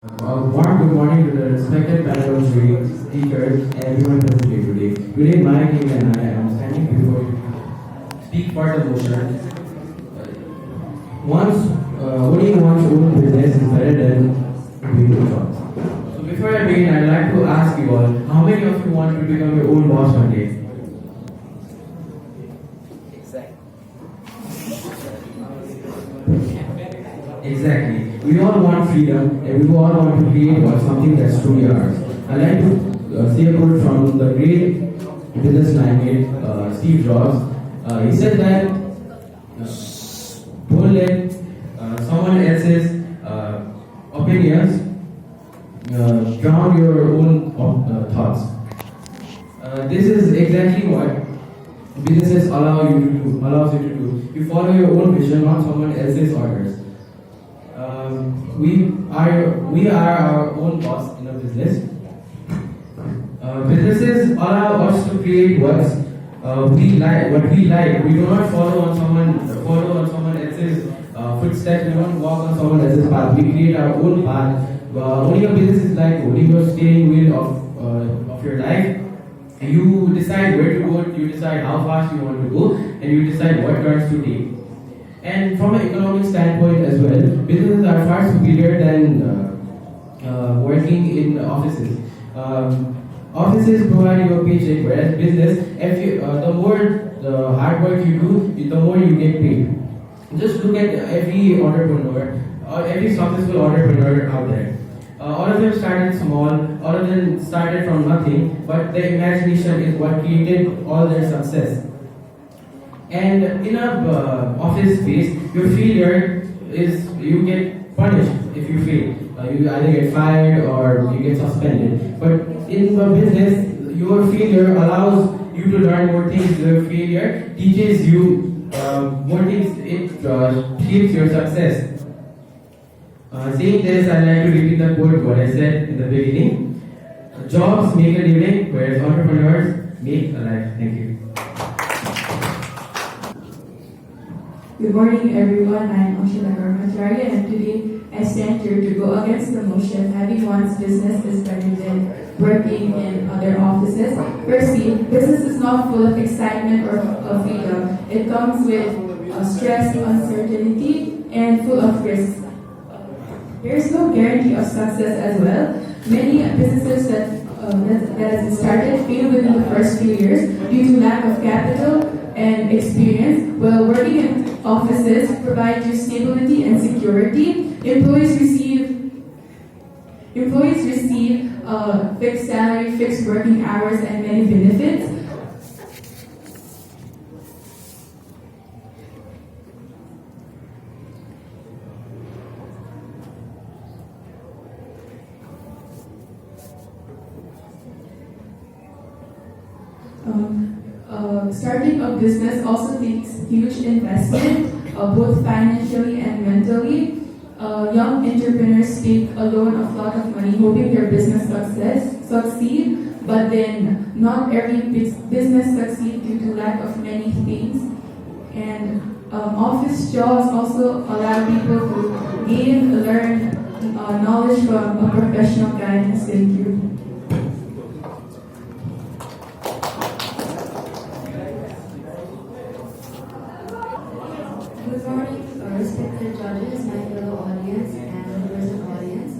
Warm good morning to the respected panel of speakers and everyone present here today. Today, my name and I am standing before you to speak for the motion. Owning one's own business is better than doing a job. So before I begin, I'd like to ask you all, how many of you want to become your own boss one day? Exactly. We all want freedom and we all want to create something that's truly ours. I'd like to say a quote from the great business magnate Steve Jobs. He said that don't let someone else's opinions drown your own thoughts. This is exactly what businesses allows you to do. You follow your own vision, not someone else's orders. We are our own boss in a business. Businesses allow us to create what we like. We do not follow on someone else's footsteps. We don't walk on someone else's path. We create our own path. Owning a business is like owning your steering wheel of your life. You decide where to go. You decide how fast you want to go, and you decide what turns to take. And from an economic standpoint as well, businesses are far superior than working in offices. Offices provide you a paycheck, whereas business, the more the hard work you do, the more you get paid. Just look at every entrepreneur, every successful entrepreneur out there. All of them started small, all of them started from nothing, but their imagination is what created all their success. And in a office space, your failure is you get punished if you fail. You either get fired or you get suspended. But in a business, your failure allows you to learn more things. Your failure teaches you more things. It shapes your success. Saying this, I'd like to repeat the quote what I said in the beginning. Jobs make a living, whereas entrepreneurs make a life. Thank you. Good morning, everyone. I am Ashila Karmacharya, and today I stand here to go against the motion having one's business is better than working in other offices. Firstly, business is not full of excitement or of freedom. It comes with stress, uncertainty, and full of risks. There is no guarantee of success as well. Many businesses that has started fail within the first few years due to lack of capital and experience. While working in offices provide you stability and security. Employees receive fixed salary, fixed working hours, and many benefits. Starting a business also takes huge investment, both financially and mentally. Young entrepreneurs take a loan of a lot of money, hoping their business succeed, but then not every business succeeds due to lack of many things. And office jobs also allow people to learn knowledge from a professional guidance. Thank you. Good morning, respected judges, my fellow audience, and the present audience.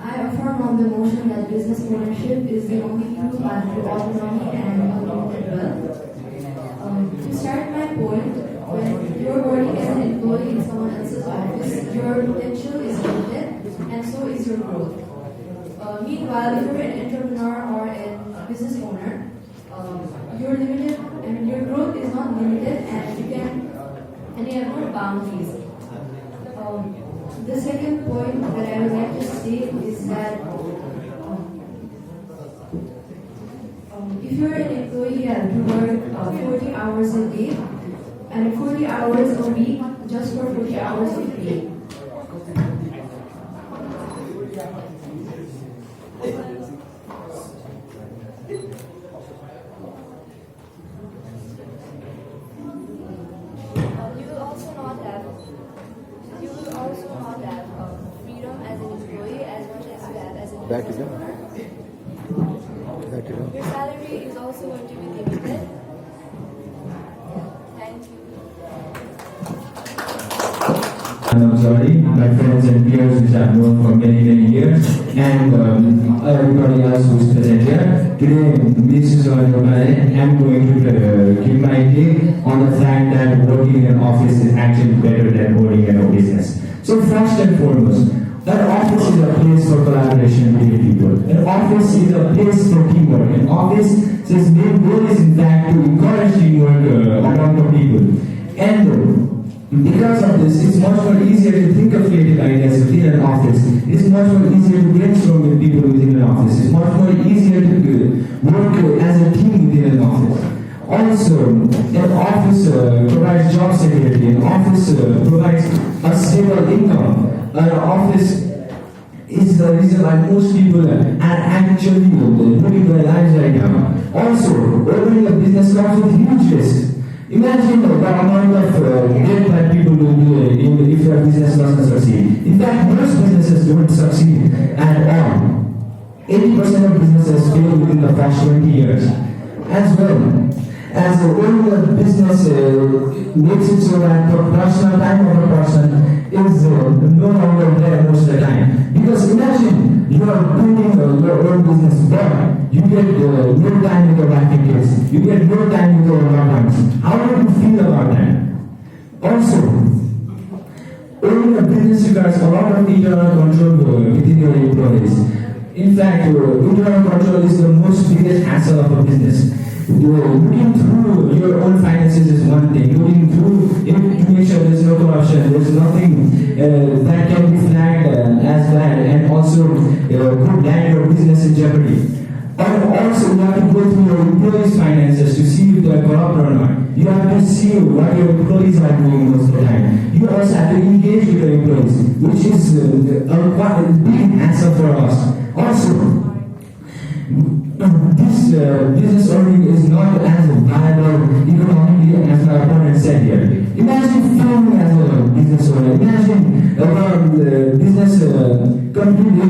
I affirm on the motion that business ownership is the only true path to autonomy and unlimited wealth. To start my point, when you're working as an employee in someone else's office, your potential is limited, and so is your growth. Meanwhile, if you're an entrepreneur or a business owner, you're limited. I mean, your growth is not limited, and you have no boundaries. The second point that I would like to say is that if you're an employee, you have to work 40 hours a day and 40 hours a week just for 40 hours of pay. You will also not have freedom as an employee as well Back to them. Back to them. Your salary is also going to be limited. Thank you. I'm sorry, my friends and peers which I've known for many years, and everybody else who's present here. Today, this is I'm going to give my take on the fact that working in an office is actually better than working in a business. So first and foremost, an office is a place for collaboration between people. An office is a place for teamwork. An office's main goal is in fact to encourage teamwork among the people. And because of this, it's much more easier to think of creative ideas within an office. It's much more easier to brainstorm with people within an office. It's much more easier to work as a team within an office. Also, an office provides job security. An office provides a stable income. An office is the reason why most people are actually living their lives right now. Also, opening a business comes with huge risks. Imagine the amount of debt that people will do if your business doesn't succeed. In fact, most businesses don't succeed at all. 80% of businesses fail within the first 20 years. As well as owning a business makes it so that the personal time of a person is no longer there most of the time. Because imagine you are building your own business, but you get no time with your wife and kids. You get no time with your loved ones. How do you feel about that? Also, owning a business requires a lot of internal control within your employees. In fact, internal control is the most biggest hassle of a business. Looking through your own finances is one thing. Looking through to make sure there's no corruption, there's nothing that can be flagged as bad, and also could land your business in jeopardy. And also, you have to go through your employees' finances to see if they're corrupt or not. You have to see what your employees are doing most of the time. You also have to engage with your employees, which is a big hassle for us. Also, this business owning is not as viable economically as my opponent said here. Imagine failing as a business owner. Imagine the business completely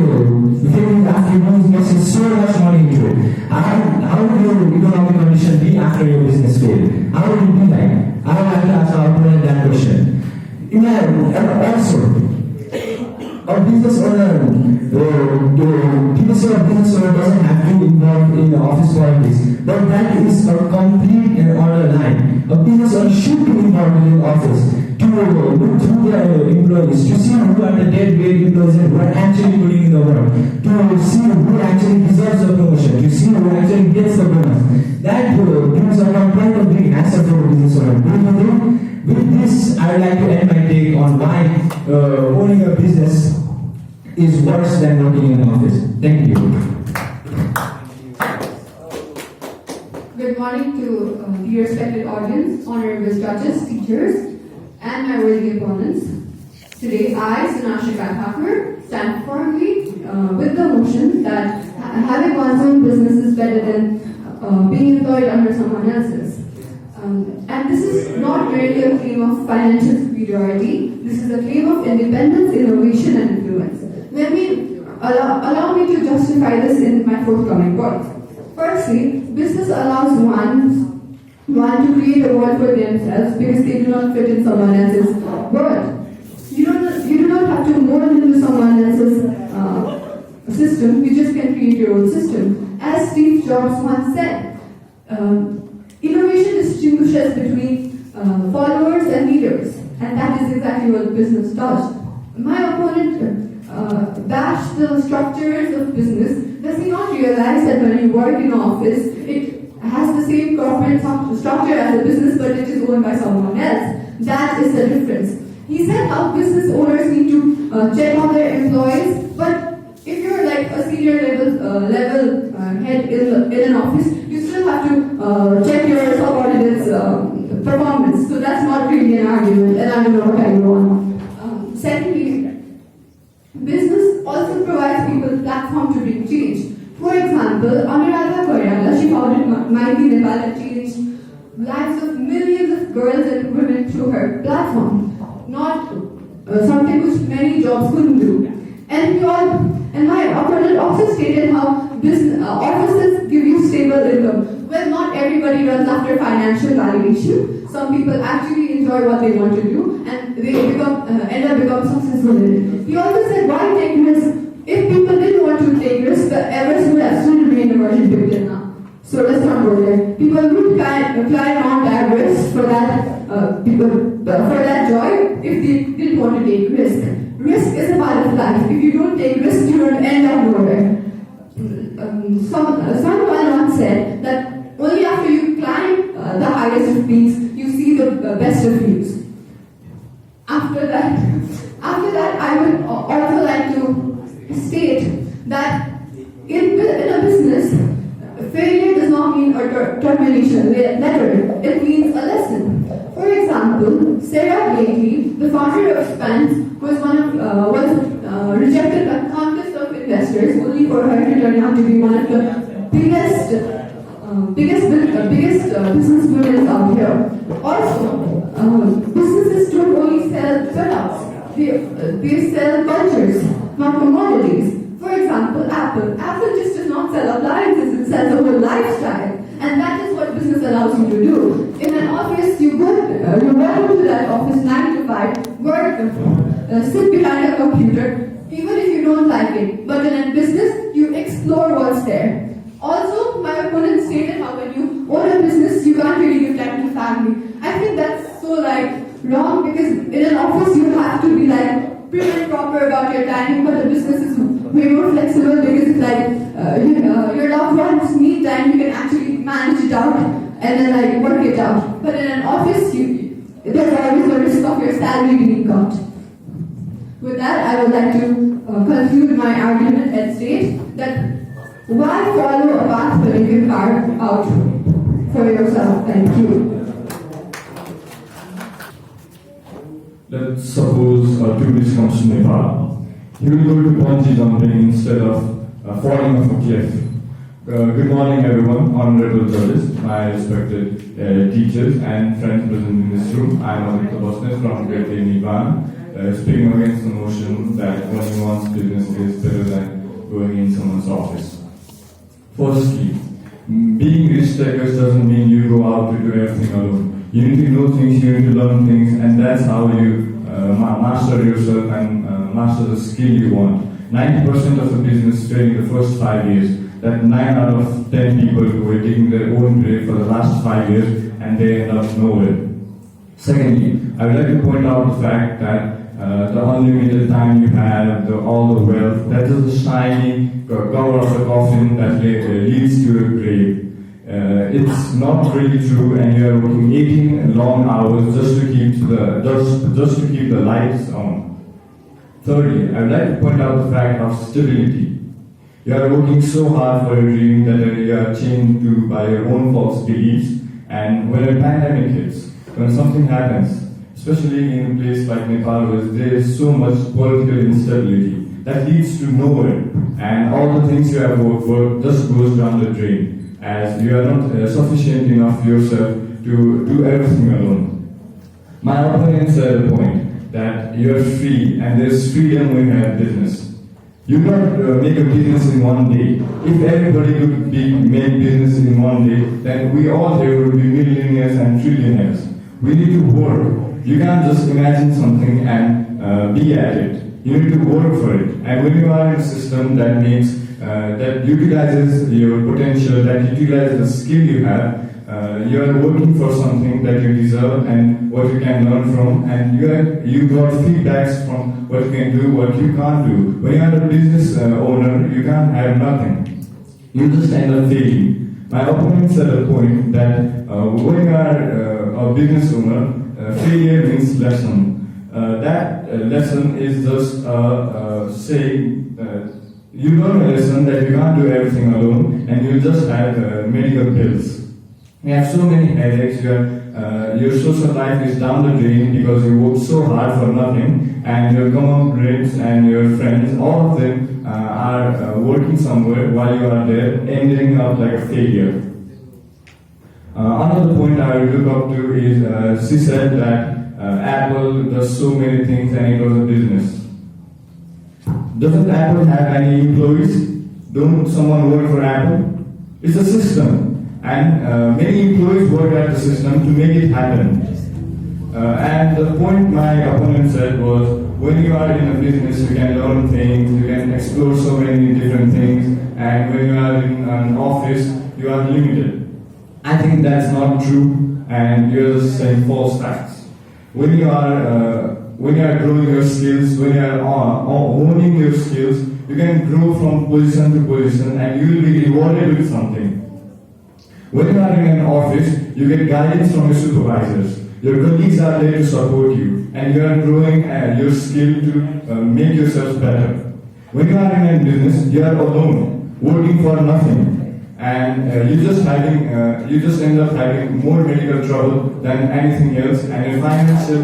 failing after you invested so much money into it. How would your economic condition be after your business failed? How would it be like? I would like to ask our opponent that question. Imagine, also, a business owner, business owner doesn't have to involve in the office politics, but that is a complete and order line. A business owner should be involved in the office to look through their employees, to see who are the dead weight employees and who are actually putting in the work, to see who actually deserves the promotion, to see who actually gets the bonus. That brings about quite a big hassle for a business owner. With this, I would like to end my take on why owning a business is worse than working in an office. Thank you. Good morning to the respected audience, honorable judges, teachers, and my worthy opponents. Today, I, Sunashika Thakur, stand firmly with the motion that having one's own business is better than being employed under someone else's. And this is not merely a claim of financial superiority. This is a claim of independence, innovation, and influence. Let me allow me to justify this in my forthcoming points. Firstly, business allows one to create a world for themselves because they do not fit in someone else's world. You do not have to mold into someone else's system. You just can create your own system. As Steve Jobs once said, innovation distinguishes between followers and leaders, and that is exactly what business does. My opponent bashed the structures of business. Does he not realize that when you work in an office, it has the same corporate structure as a business, but it is owned by someone else? That is the difference. He said how business owners need to check on their employees, but if you're like a senior level head in an office, you still have to check your subordinates' performance. So that's not really an argument, and I don't know what I want. Secondly, business also provides people a platform to bring change. For example, Anuradha Koirala, she founded Mighty Nepal that changed lives of millions of girls and women through her platform. Not something which many jobs couldn't do. And my opponent also stable income. Well, not everybody runs after financial validation. Some people actually enjoy what they want to do and they end up becoming successful in it. He also said, why take risks? If people didn't want to take risks, the Everest would have still remained a virgin till now. So let's not go there. People would climb Mount Everest for that joy if they didn't want to take risk. Risk is a part of life. If you don't take risk, you don't end up nowhere. Someone once said that only after you climb the highest of peaks, you see the best of views. After that, I would also like to state that in a business, failure does not mean a termination letter. It means a lesson. For example, Sarah Blakely, the founder of Spence, was rejected by countless of investors, only for her to turn out to be one of the biggest business women out here. Also, businesses don't only sell products; they sell cultures, not commodities. For example, Apple. Apple just does not sell appliances; it sells a whole lifestyle. And that is what business allows you to do. In an office, you walk into that office 9 to 5, work, sit behind a computer, even if you don't like it. But in a business, you explore what's there. Also, my opponent stated how when you own a business, you can't really give time to family. I think that's so wrong, because in an office, you have to be prim and proper about your timing, but the business is way more flexible because it's your loved ones need time, you can actually manage it out and then work it out. But in an office, there's always the risk of your salary being cut. With that, I would like to conclude my argument and state that why follow a path when you can carve out for yourself? Thank you. Let's suppose a tourist comes to Nepal. He will go to bungee jumping instead of falling off a cliff. Good morning, everyone, honorable judges, my respected teachers and friends present in this room. I am Aditya Bosnes from Great Nipan, speaking against the notion that running one's business is better than going in someone's office. Firstly, being risk takers doesn't mean you go out to do everything alone. You need to know things, you need to learn things, and that's how you master yourself and master the skill you want. 90% of the business fail in the first 5 years. That 9 out of 10 people who are digging their own grave for the last 5 years and they end up nowhere. Secondly, I would like to point out the fact that the unlimited time you have, all the wealth, that is a shiny cover of the coffin that leads to your grave. It's not really true, and you are working 18 long hours just to keep the lights on. Thirdly, I would like to point out the fact of stability. You are working so hard for your dream that you are chained to by your own false beliefs, and when a pandemic hits, when something happens, especially in a place like Nepal where there is so much political instability, that leads to nowhere, and all the things you have worked for just goes down the drain, as you are not sufficient enough yourself to do everything alone. My opponent said a point that you are free, and there's freedom when you have business. You cannot make a business in one day. If everybody could make business in one day, then we all here would be millionaires and trillionaires. We need to work. You can't just imagine something and be at it. You need to work for it. And when you are in a system that makes that utilizes your potential, that utilizes the skill you have, you are working for something that you deserve and what you can learn from, and you got feedbacks from what you can do, what you can't do. When you are a business owner, you can't have nothing. You just end up failing. My opponent said a point that when you are a business owner, failure means lesson. That lesson is just saying you learn a lesson that you can't do everything alone, and you just have medical bills. You have so many headaches, your social life is down the drain because you work so hard for nothing, and your comrades and your friends, all of them are working somewhere while you are there, ending up like a failure. Another point I would look up to is she said that Apple does so many things and it was a business. Doesn't Apple have any employees? Don't someone work for Apple? It's a system, and many employees work at the system to make it happen. And the point my opponent said was, when you are in a business, you can learn things, you can explore so many different things, and when you are in an office, you are limited. I think that's not true, and you're just saying false facts. When you are growing your skills, when you are owning your skills, you can grow from position to position, and you will be rewarded with something. When you are in an office, you get guidance from your supervisors. Your colleagues are there to support you, and you are growing your skill to make yourself better. When you are in a business, you are alone, working for nothing, and you just end up having more medical trouble than anything else, and your financial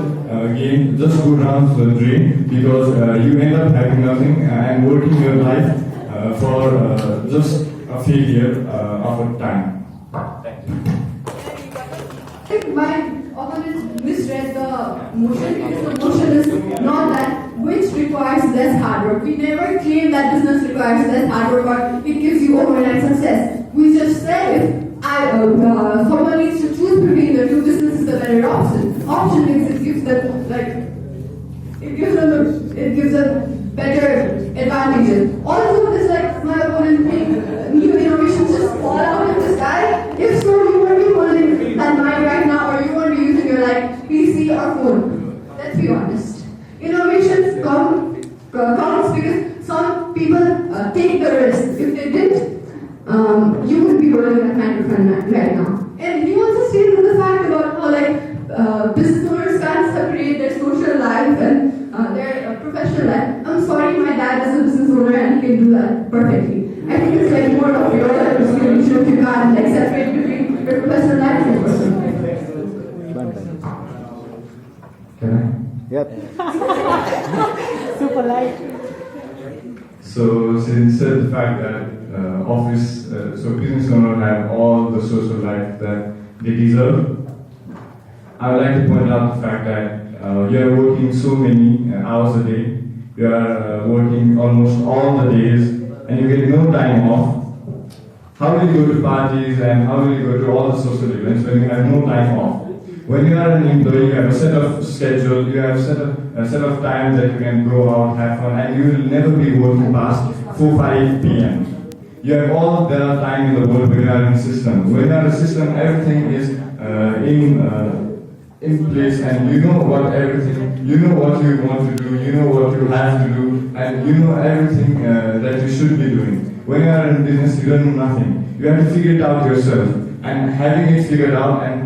gain just go down to the drain because you end up having nothing and working your life for just a failure of a time. I think my opponent misread the motion because the motion is not that which requires less hard work. We never claim that business requires less hard work or it gives you overnight success. We just said if someone needs to choose between the two, business is the better option. Option means it gives them better advantages. Also, it's like my opponent think new innovations just fall out of the sky. If so, you won't be holding that mic right now, or you won't be using your PC or phone. Let's be honest. Innovations counts because some people take the risk. If they didn't, you would be holding a microphone right now. And he also stated the fact about how business owners can't separate their social life and their professional life. I'm sorry, my dad is a business owner and he can do that perfectly. I think it's more of your responsibility if you can't separate between your professional life and your personal life. Can I? Yep. Super light. So since said the fact that so business owners have all the social life that they deserve, I would like to point out the fact that you are working so many hours a day, you are working almost all the days, and you get no time off. How will you go to parties and how will you go to all the social events when you have no time off? When you are an employee, you have a set of schedule, you have a set of times that you can go out, have fun, and you will never be working past 4-5 p.m. You have all the time in the world when you are in a system. When you are in a system, everything is in place, and you know what you want to do, you know what you have to do, and you know everything that you should be doing. When you are in business, you don't know nothing. You have to figure it out yourself, and having it figured out and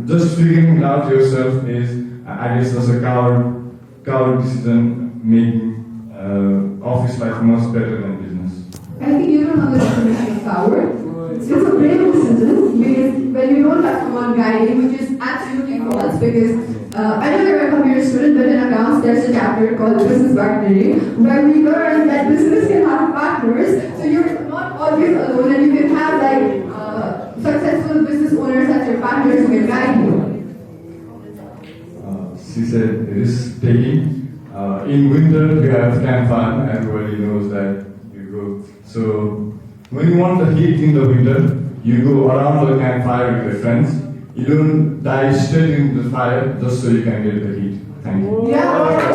just figuring it out yourself is, I guess, just a coward decision making office life much better than business. I think you don't know the definition of coward. It's a brave decision because when you don't have someone guiding, which is absolutely false, because I know you're a computer student, but in accounts there's a chapter called Business Partnering where we learn that business can have partners, so you're not always alone and you can have successful business owners as your partners who can guide you. She said risk taking. In winter you have campfire, everybody knows that you go. So when you want the heat in the winter, you go around the campfire with your friends. You don't dive straight into the fire just so you can get the heat. Thank you. Yeah.